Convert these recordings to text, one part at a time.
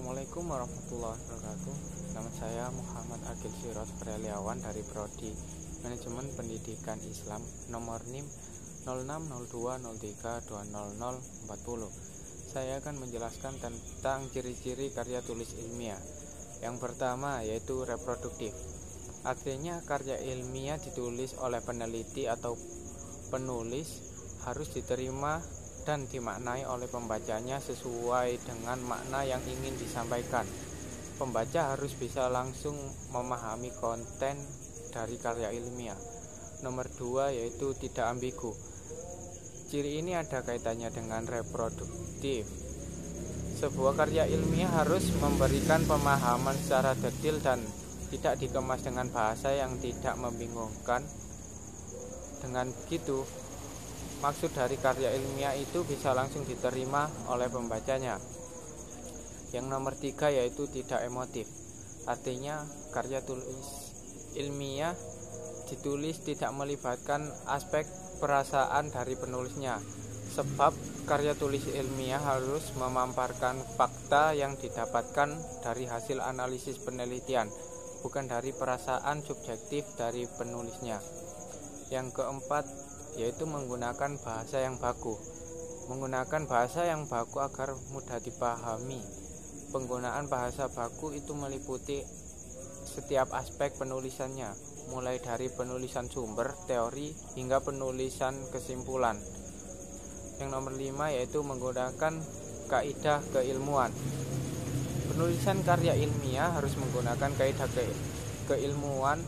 Assalamualaikum warahmatullahi wabarakatuh. Nama saya Muhammad Agil Sirot Preliawan dari Prodi Manajemen Pendidikan Islam, nomor NIM 060203200040. Saya akan menjelaskan tentang ciri-ciri karya tulis ilmiah. Yang pertama yaitu reproduktif. Artinya karya ilmiah ditulis oleh peneliti atau penulis harus diterima dan dimaknai oleh pembacanya sesuai dengan makna yang ingin disampaikan. Pembaca harus bisa langsung memahami konten dari karya ilmiah. Nomor 2 yaitu tidak ambigu. Ciri ini ada kaitannya dengan reproduktif. Sebuah karya ilmiah harus memberikan pemahaman secara detail dan tidak dikemas dengan bahasa yang tidak membingungkan. Dengan begitu, maksud dari karya ilmiah itu bisa langsung diterima oleh pembacanya. Yang nomor 3 yaitu tidak emotif. Artinya karya tulis ilmiah ditulis tidak melibatkan aspek perasaan dari penulisnya. Sebab karya tulis ilmiah harus memaparkan fakta yang didapatkan dari hasil analisis penelitian, bukan dari perasaan subjektif dari penulisnya. Yang keempat yaitu menggunakan bahasa yang baku. Menggunakan bahasa yang baku agar mudah dipahami. Penggunaan bahasa baku itu meliputi setiap aspek penulisannya, mulai dari penulisan sumber, teori, hingga penulisan kesimpulan. Yang nomor 5 yaitu menggunakan kaidah keilmuan. Penulisan karya ilmiah harus menggunakan kaidah keilmuan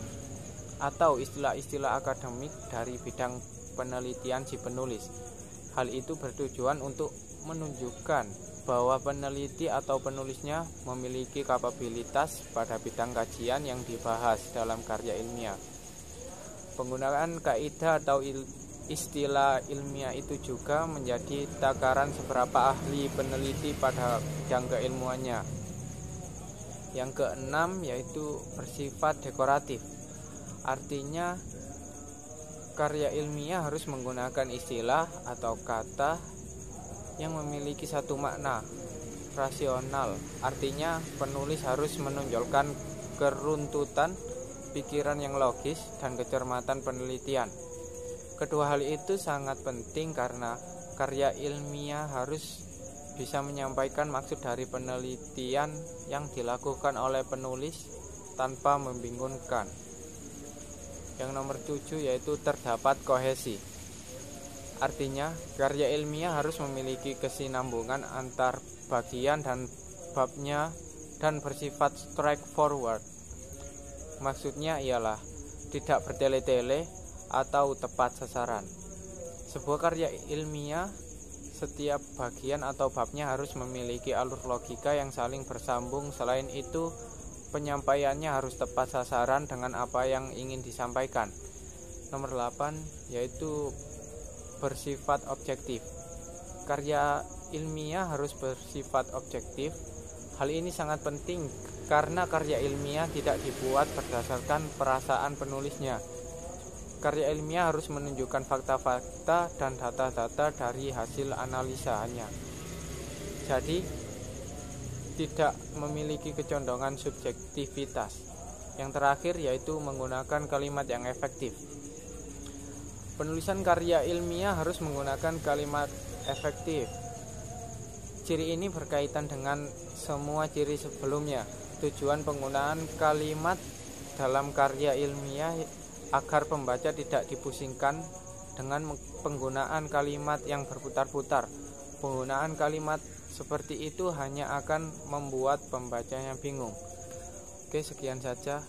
atau istilah-istilah akademik dari bidang penelitian si penulis. Hal itu bertujuan untuk menunjukkan bahwa peneliti atau penulisnya memiliki kapabilitas pada bidang kajian yang dibahas dalam karya ilmiah. Penggunaan kaidah atau istilah ilmiah itu juga menjadi takaran seberapa ahli peneliti pada bidang keilmuannya. Yang keenam yaitu bersifat dekoratif. Artinya karya ilmiah harus menggunakan istilah atau kata yang memiliki satu makna rasional. Artinya penulis harus menonjolkan keruntutan pikiran yang logis dan kecermatan penelitian. Kedua hal itu sangat penting karena karya ilmiah harus bisa menyampaikan maksud dari penelitian yang dilakukan oleh penulis tanpa membingungkan. Yang nomor 7 yaitu terdapat kohesi. Artinya karya ilmiah harus memiliki kesinambungan antar bagian dan babnya dan bersifat straightforward. Maksudnya ialah tidak bertele-tele atau tepat sasaran. Sebuah karya ilmiah, setiap bagian atau babnya harus memiliki alur logika yang saling bersambung. Selain itu, penyampaiannya harus tepat sasaran dengan apa yang ingin disampaikan. Nomor 8 yaitu bersifat objektif. Karya ilmiah harus bersifat objektif. Hal ini sangat penting karena karya ilmiah tidak dibuat berdasarkan perasaan penulisnya. Karya ilmiah harus menunjukkan fakta-fakta dan data-data dari hasil analisanya. Jadi tidak memiliki kecondongan subjektivitas. Yang terakhir yaitu menggunakan kalimat yang efektif. Penulisan karya ilmiah harus menggunakan kalimat efektif. Ciri ini berkaitan dengan semua ciri sebelumnya. Tujuan penggunaan kalimat dalam karya ilmiah agar pembaca tidak dipusingkan dengan penggunaan kalimat yang berputar-putar. Penggunaan kalimat seperti itu hanya akan membuat pembacanya bingung. Oke, sekian saja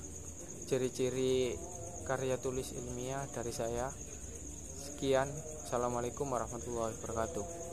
ciri-ciri karya tulis ilmiah dari saya. Sekian, Assalamualaikum warahmatullahi wabarakatuh.